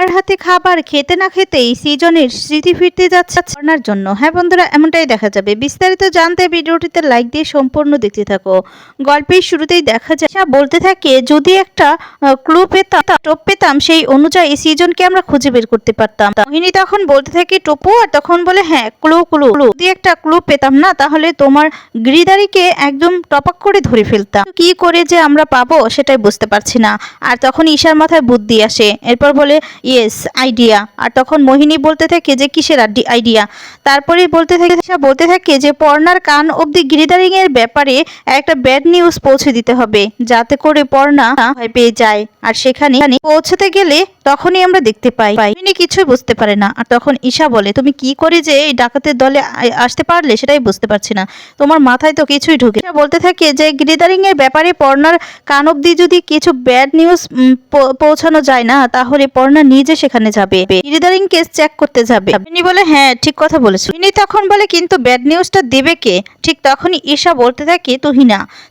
পর্ণার হাতে খাবার খেতে না খেতেই সৃজনের স্মৃতি ফিরতে যাচ্ছে পর্ণার জন্য। হ্যাঁ বন্ধুরা, এমনটাই দেখা যাবে। বিস্তারিত জানতে ভিডিওটিতে লাইক দিয়ে সম্পূর্ণ দেখতে থাকো। গল্পের শুরুতেই দেখা যায় বলতে থাকে, যদি একটা ক্লু পেতাম, টোপ পেতাম, সেই অনুযায়ী সৃজনকে আমরা খুঁজে বের করতে পারতাম। মোহিনী তখন বলতে থাকে টোপু, আর তখন বলে হ্যাঁ ক্লু ক্লু, যদি একটা ক্লু পেতাম না তাহলে তোমার গিরিদারিকে একদম টপাক করে ধরে ফেলতাম। কি করে যে আমরা পাবো সেটাই বুঝতে পারছি না। আর তখন ঈশার মাথায় বুদ্ধি আসে। এরপর বলে ইয়েস আইডিয়া। আর তখন মোহিনী বলতে থাকে যে কিসের আইডিয়া। তারপরে বলতে থাকে যে পর্ণার কান অবধি গিরিদারিং এর ব্যাপারে একটা ব্যাড নিউজ পৌঁছে দিতে হবে, যাতে করে পর্ণা ভয় পেয়ে যায়। আর সেখানে পৌঁছতে গেলে তখনই আমরা দেখতে পাই মোহিনী কিছুই বুঝতে পারে না। আর তখন ঈশা বলে, তুমি কি করে যে এই ডাকাতের দলে আসতে পারলে সেটাই বুঝতে পারছি না, তোমার মাথায় তো কিছুই ঢুকে। বলতে থাকে যে গিরিদারিং এর ব্যাপারে পর্ণার কান অবধি যদি কিছু ব্যাড নিউজ পৌঁছানো যায় না, তাহলে পর্ণা নিজে সেখানে যাবে, গিরিদারিং কেস চেক করতে যাবে। তিনি বলে হ্যাঁ ঠিক কথা বলেছো। তিনি তখন বলে কিন্তু ব্যাড নিউজটা দেবে কে? ঠিক তখনই ঈশা বলতে থাকে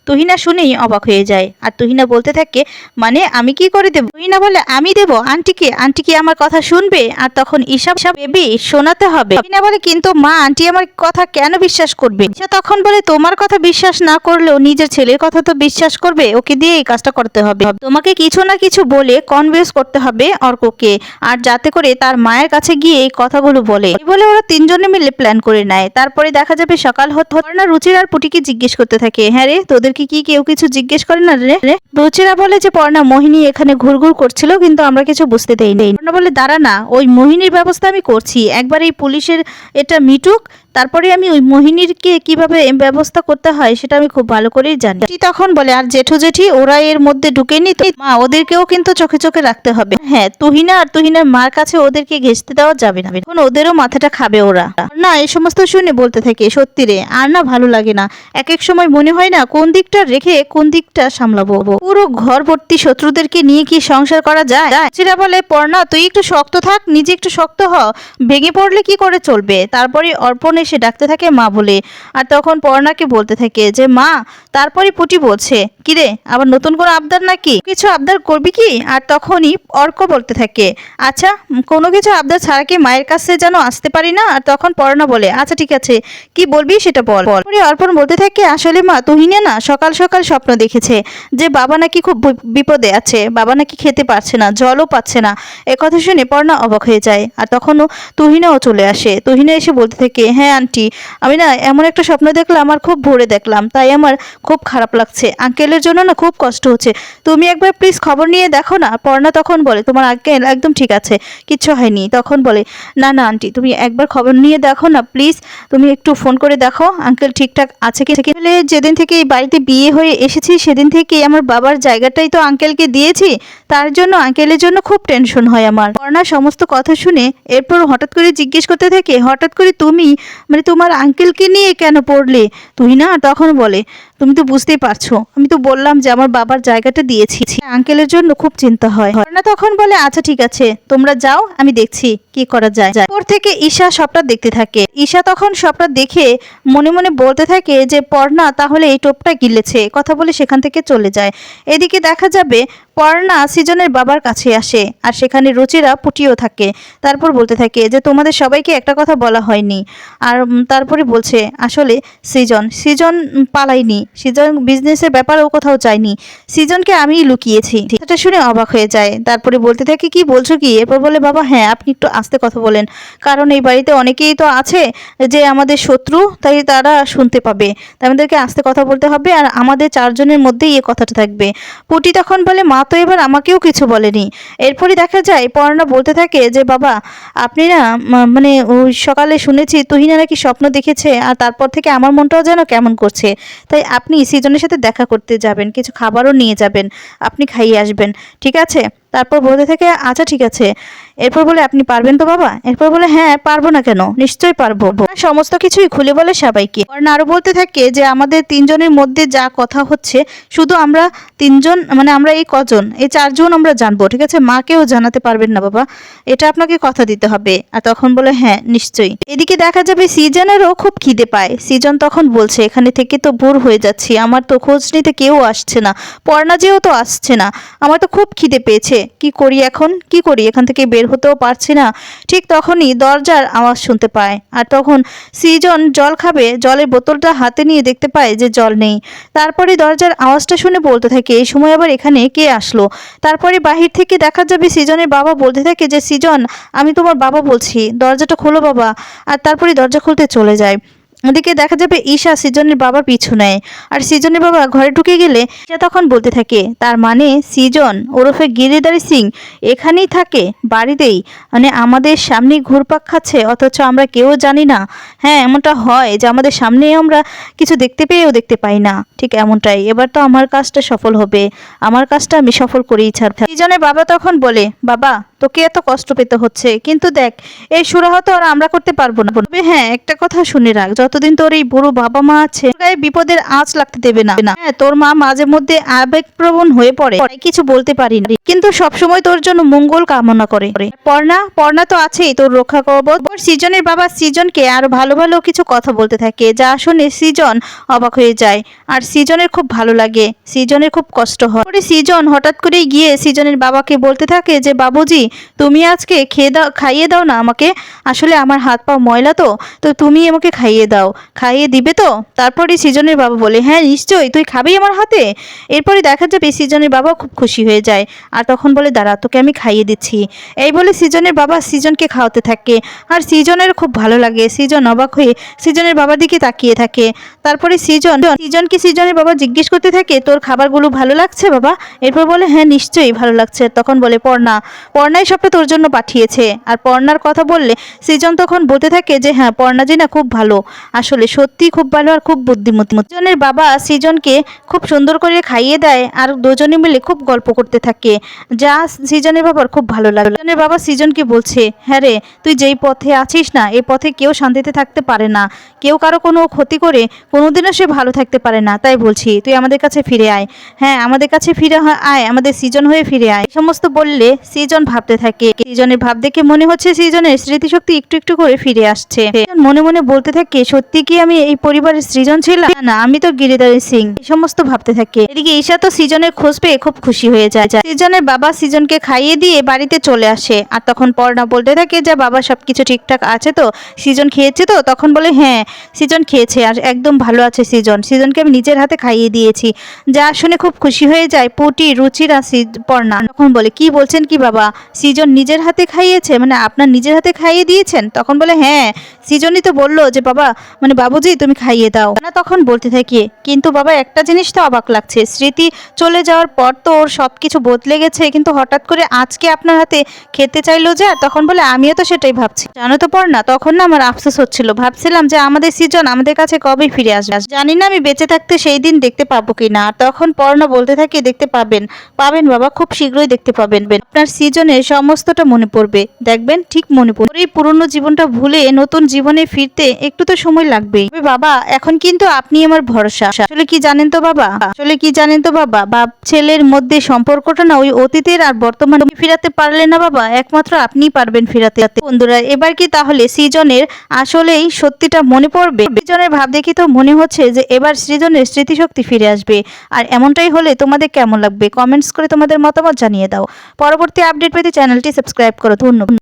তুহিনা শুনেই অবাক হয়ে যায়। আর তুহিনা বলতে থাকে মানে আমি কি করে দেবো? তুহিনা বলে আমি দেবো আন্টি কি আমার কথা শুনবে? আর তখন ঈশা বেবি শোনাতে হবে। তুহিনা বলে কিন্তু মা, আন্টি আমার কথা কেন বিশ্বাস করবে? ঈশা তখন বলে তোমার কথা বিশ্বাস না করলেও নিজের ছেলের কথা তো বিশ্বাস করবে, ওকে দিয়ে এই কাজটা করতে হবে। তোমাকে কিছু না কিছু বলে কনভিন্স করতে হবে অর্ককে, আর যাতে করে তার মায়ের কাছে গিয়ে এই কথাগুলো বলে ওরা তিনজনে মিলে প্ল্যান করে নেয়। তারপরে দেখা যাবে সকাল হতে পর্ণা রুচির আর পুটিকে জিজ্ঞেস করতে থাকে, হ্যাঁ রে তোদেরকে কি কেউ কিছু জিজ্ঞেস করে না রে? রুচিরা বলে যে পর্ণা মোহিনী এখানে ঘুরঘুর করছিল কিন্তু আমরা কিছু বুঝতে দেইনি। পর্ণা বলে দাঁড়া না, ওই মোহিনীর ব্যবস্থা আমি করছি, একবার এই পুলিশের এটা মিটুক, তারপরে আমি ওই মোহিনীরকে কিভাবে ব্যবস্থা করতে হয় সেটা আমি খুব ভালো করেই জানি। তখন বলে আর জেঠি ওরা এর মধ্যে ঢুকেনি তো মা, ওদেরকেও কিন্তু চোখে চোখে রাখতে হবে। হ্যাঁ তুহিনা আর তুহিনার মার কাছে ওদেরকে ঘেঁষতে দেওয়া যাবে না, এখন ওদেরও মাথাটা খাবে ওরা। না এই সমস্ত শুনে বলতে থাকে সত্যি রে, আর না ভালো লাগে না, এক এক সময় মনে হয় না কোন দিকটা রেখে কোন দিকটা সামলাবো। পুরো ঘর ভর্তি শত্রুদেরকে নিয়ে কি সংসার করা যায়? সেটা বলে পর্ণা তুই একটু শক্ত থাক, নিজে একটু শক্ত হ, ভেঙে পড়লে কি করে চলবে। তারপরে অর্পণ এসে ডাকতে থাকে মা বলে। আর তখন পর্ণাকে বলতে থাকে যে মা, তারপরে পুটি বলছে কিরে আবার নতুন করে আবদার নাকি, কিছু আবদার করবি কি? আর তখনই অর্ক বলতে থাকে আচ্ছা কোনো কিছু আবদার ছাড়া কি মায়ের কাছে যেন আসতে পারি না? আর তখন পর্ণা বলে আচ্ছা ঠিক আছে কি বলবি সেটা বল। অর্পণ বলতে থাকে আসলে মা তুহিনা না সকাল সকাল স্বপ্ন দেখেছে যে বাবা নাকি খুব বিপদে আছে, বাবা নাকি খেতে পারছে না, জলও পাচ্ছে না। একথা শুনে পর্ণা অবাক হয়ে যায়। আর তখনও তুহিনাও চলে আসে। তুহিনা এসে বলতে থাকে হ্যাঁ আন্টি, আমি না এমন একটা স্বপ্ন দেখলাম, আমার খুব ভোরে দেখলাম, তাই আমার খুব খারাপ লাগছে, আঙ্কেলের জন্য না খুব কষ্ট হচ্ছে, তুমি একবার প্লিজ খবর নিয়ে দেখো না। পর্ণা তখন বলে তোমার আঙ্কেল একদম ঠিক আছে, কিচ্ছু হয়নি। তখন বলে না আন্টি তুমি একবার খবর নিয়ে দেখো না প্লিজ, তুমি একটু ফোন করে দেখো আঙ্কেল ঠিকঠাক আছে কি। যেদিন থেকে এই বাড়িতে বিয়ে হয়ে এসেছি সেদিন থেকে আমার বাবার জায়গাটাই তো আঙ্কেলকে দিয়েছি, তার জন্য আঙ্কেলের জন্য খুব টেনশন হয় আমার। পর্ণা সমস্ত কথা শুনে এরপর হঠাৎ করে জিজ্ঞেস করতে থাকে হঠাৎ করে তুমি মানে তোমার আঙ্কেলকে নিয়ে কেন পড়লে? তুই না তখন বলে তুমি তো বুঝতেই পারছো, আমি তো বললাম যে আমার বাবার জায়গাটা দিয়েছি, আঙ্কেলের জন্য খুব চিন্তা হয়। পর্ণা তখন বলে আচ্ছা ঠিক আছে তোমরা যাও, আমি দেখছি কি করা যায়। ওর থেকে ঈশা সবটা দেখতে থাকে। ঈশা তখন সবটা দেখে মনে মনে বলতে থাকে যে পর্ণা তাহলে এই টোপটা গিলেছে, কথা বলে সেখান থেকে চলে যায়। এদিকে দেখা যাবে পর্ণা সৃজনের বাবার কাছে আসে, আর সেখানে রুচিরা পুটিও থাকে। তারপর বলতে থাকে যে তোমাদের সবাইকে একটা কথা বলা হয়নি। আর তারপরে বলছে আসলে সৃজন পালায়নি, সৃজন বিজনেসের ব্যাপারেও কোথাও যায়নি, সৃজনকে আমিই লুকিয়েছি। সেটা শুনে অবাক হয়ে যায়। তারপরে বলতে থাকে কি বলছো কি? এরপর বলে বাবা হ্যাঁ আপনি একটু আস্তে কথা বলেন, কারণ এই বাড়িতে অনেকেই তো আছে যে আমাদের শত্রু, তাই তারা শুনতে পাবে, তাই আমাদেরকে আস্তে কথা বলতে হবে, আর আমাদের চারজনের মধ্যেই এই কথাটা থাকবে। পুটি তখন বলে মা তো এবার আমাকেও কিছু বলেনি। এরপরই দেখা যায় পর্ণা বলতে থাকে যে বাবা আপনি না মানে ওই সকালে শুনেছি তুহিনা নাকি স্বপ্ন দেখেছে, আর তারপর থেকে আমার মনটাও যেন কেমন করছে, তাই আপনি সৃজনের সাথে দেখা করতে যাবেন, কিছু খাবারও নিয়ে যাবেন, আপনি খাইয়ে আসবেন, ঠিক আছে? তারপর বলতে থাকে আচ্ছা ঠিক আছে। এরপর বলে আপনি পারবেন তো বাবা? এরপর বলে হ্যাঁ পারবো না কেন, নিশ্চয়ই পারবো, সমস্ত কিছুই খুলে বলে সবাইকে। আরো বলতে থাকে যে আমাদের তিনজনের মধ্যে যা কথা হচ্ছে শুধু আমরা তিনজন মানে আমরা এই কজন, এই চারজন আমরা জানবো, ঠিক আছে? মাকেও জানাতে পারবেন না বাবা, এটা আপনাকে কথা দিতে হবে। আর তখন বলে হ্যাঁ নিশ্চয়ই। এদিকে দেখা যাবে সৃজনেরও খুব খিদে পায়। সৃজন তখন বলছে এখানে থেকে তো বোর হয়ে যাচ্ছি, আমার তো খোঁজ নিতে কেউ আসছে না, পর্ণা যেও তো আসছে না, আমার তো খুব খিদে পেয়েছে, কি করি এখন, কি করি, এখান থেকে বের হতেও পারছি না। ঠিক তখনই দরজার আওয়াজ শুনতে পায়, আর তখন সৃজন জল খাবে, জলের বোতলটা হাতে নিয়ে দেখতে পায় যে জল নেই। তারপরে দরজার আওয়াজটা শুনে বলতে থাকে, এই সময় আবার এখানে কে আসলো। তারপরে বাহির থেকে দেখা যাবে সৃজনের বাবা বলতে থাকে যে সৃজন, আমি তোমার বাবা বলছি, দরজাটা খোলো বাবা। আর তারপরে দরজা খুলতে চলে যায়। ওদিকে দেখা যাবে ঈশা সৃজনের বাবার পিছু নেয়, আর সৃজনের বাবা ঘরে ঢুকে গেলে ঈশা তখন বলতে থাকে, তার মানে সৃজন ওরফে গিরিধারী সিং এখানেই থাকে, বাড়িতেই, মানে আমাদের সামনেই ঘুরপাক খাচ্ছে, অথচ আমরা কেউ জানি না। হ্যাঁ, এমনটা হয় যে আমাদের সামনেই আমরা কিছু দেখতে পেয়েও দেখতে পাই না, ঠিক এমনটাই। এবার তো আমার কাজটা সফল হবে, আমার কাজটা আমি সফল করেই ছাড়ব। সৃজনের বাবা তখন বলে, বাবা তোকে এত কষ্ট পেতে হচ্ছে, কিন্তু দেখ এই সুরাহা তো আর আমরা করতে পারবো না। তবে হ্যাঁ, একটা কথা শুনে রাখ, যতদিন তোর এই বুড়ো বাবা মা আছে গায়ে বিপদের আঁচ লাগতে দেবে না। হ্যাঁ, তোর মা মাঝে মধ্যে আবেগপ্রবণ হয়ে পড়ে, তাই কিছু বলতে পারি না, কিন্তু সবসময় তোর জন্য মঙ্গল কামনা করে। পর্ণা তো আছেই তোর রক্ষা কবচ। সৃজনের বাবা সৃজনকে আরো ভালো ভালো কিছু কথা বলতে থাকে, যা শুনে সৃজন অবাক হয়ে যায়, আর সৃজনের খুব ভালো লাগে, সৃজনের খুব কষ্ট হয়। পরে সৃজন হঠাৎ করেই গিয়ে সৃজনের বাবাকে বলতে থাকে যে বাবুজি, তুমি আজকে খাইয়ে দাও না আমাকে, আসলে আমার হাত পা ময়লা তো তুমি আমাকে খাইয়ে দাও, খাইয়ে দিবে তো। তারপরে সৃজনের বাবা বলে, হ্যাঁ নিশ্চয়ই, তুই খাবি আমার হাতে। এরপরে দেখা যাবে সৃজনের বাবা খুব খুশি হয়ে যায়, আর তখন বলে, দাঁড়া তোকে আমি খাইয়ে দিচ্ছি। এই বলে সৃজনের বাবা সৃজনকে খাওয়াতে থাকে, আর সৃজনের খুব ভালো লাগে। সৃজন অবাক হয়ে সৃজনের বাবার দিকে তাকিয়ে থাকে। তারপরে সৃজনকে সৃজনের বাবা জিজ্ঞেস করতে থাকে, তোর খাবারগুলো ভালো লাগছে বাবা? এরপর বলে, হ্যাঁ নিশ্চয়ই ভালো লাগছে। তখন বলে, পর্ণাই সবটা তোর জন্য পাঠিয়েছে। আর পর্ণার কথা বললে সৃজন তখন বলতে থাকে যে হ্যাঁ, পর্ণা জি না খুব ভালো, আসলে সত্যি খুব ভালো আর খুব বুদ্ধিমতী। সৃজনের বাবা সৃজনকে খুব সুন্দর করে খাইয়ে দেয়, আর দুজনে মিলে খুব গল্প করতে থাকে, যা সৃজনের বাবার খুব ভালো লাগে। সৃজনের বাবা সৃজনকে বলছে, হ্যাঁ রে, তুই যেই পথে আছিস না, এই পথে কেউ শান্তিতে থাকতে পারে না, কেউ কারো কোনো ক্ষতি করে কোনোদিনও সে ভালো থাকতে পারে না। তাই বলছি তুই আমাদের কাছে ফিরে আয়, হ্যাঁ আমাদের কাছে ফিরে আয়, আমাদের সৃজন হয়ে ফিরে আয়। সমস্ত বললে সৃজন ভাবতে থাকে। সৃজনের ভাব দেখে মনে হচ্ছে সৃজনের স্মৃতিশক্তি একটু একটু করে ফিরে আসছে। মনে মনে বলতে থাকে, সত্যি কি আমি এই পরিবারের সৃজন ছিলাম? না, আমি তো গিরিধারী সিং। এই সমস্ত ভাবতে থাকে। এদিকে ঈশা তো সৃজনের খোঁজ পেয়ে খুব খুশি হয়ে যায়। সৃজনের বাবা সৃজনকে খাইয়ে দিয়ে বাড়িতে চলে আসে, আর তখন পর্ণা বলতে থাকে যে বাবা সবকিছু ঠিকঠাক আছে তো, সৃজন খেয়েছে তো? তখন বলে, হ্যাঁ সৃজন খেয়েছে, আর একদম ভালো আছে সৃজন, সৃজনকে আমি নিজের হাতে খাইয়ে দিয়েছি। যা শুনে খুব খুশি হয়ে যায় পুটি রুচিরা পর্ণা। তখন বলে, কি বলছেন কি বাবা, সৃজন নিজের হাতে খাইয়েছে, মানে আপনার নিজের হাতে খাইয়ে দিয়েছেন? তখন বলে, হ্যাঁ সৃজনই তো বললো যে বাবা, মানে বাবুজি তুমি খাইয়ে দাও না। তখন বলতে থাকি, কিন্তু বাবা একটা জিনিস তো অবাক লাগছে, স্মৃতি চলে যাওয়ার পর তো ওর সবকিছু বদলে গেছে, কিন্তু হঠাৎ করে আজকে আপনার হাতে খেতে চাইলো যে। তখন বলে, আমিও তো সেটাই ভাবছি জানো তো পর্ণা, তখন না আমার আফসোস হচ্ছিল, ভাবছিলাম যে আমাদের সৃজন আমাদের কাছে কবে ফিরে আসবে, জানি না আমি বেঁচে থাকতে সেই দিন দেখতে পাবো কিনা। তখন পর্ণা বলতে থাকে, দেখতে পাবেন বাবা, খুব শীঘ্রই দেখতে পাবেন, আপনার সৃজনের সমস্তটা মনে পড়বে, দেখবেন ঠিক মনে পড়বে। এই পুরনো জীবনটা ভুলে নতুন জীবনে ফিরতে একটু তো সময় লাগবেই। বাবা এখন কিন্তু আপনি আমার ভরসা। আসলে কি জানেন তো বাবা, বাপ ছেলের মধ্যে সম্পর্কটা না ওই অতীতের আর বর্তমান ফিরাতে পারলে না বাবা, একমাত্র আপনিই পারবেন ফিরাতে। বন্ধুরা এবার কি তাহলে সৃজনের আসলেই সত্যিটা মনে পড়বে? সৃজনের ভাব দেখি তো মনে হচ্ছে যে এবার সৃজনের স্মৃতিশক্তি ফিরে আসবে। আর এমনটাই হলে তোমাদের কেমন লাগবে কমেন্টস করে তোমাদের মতামত জানিয়ে দাও। পরবর্তী আপডেট পেতে চ্যানেলটি সাবস্ক্রাইব করো। ধন্যবাদ।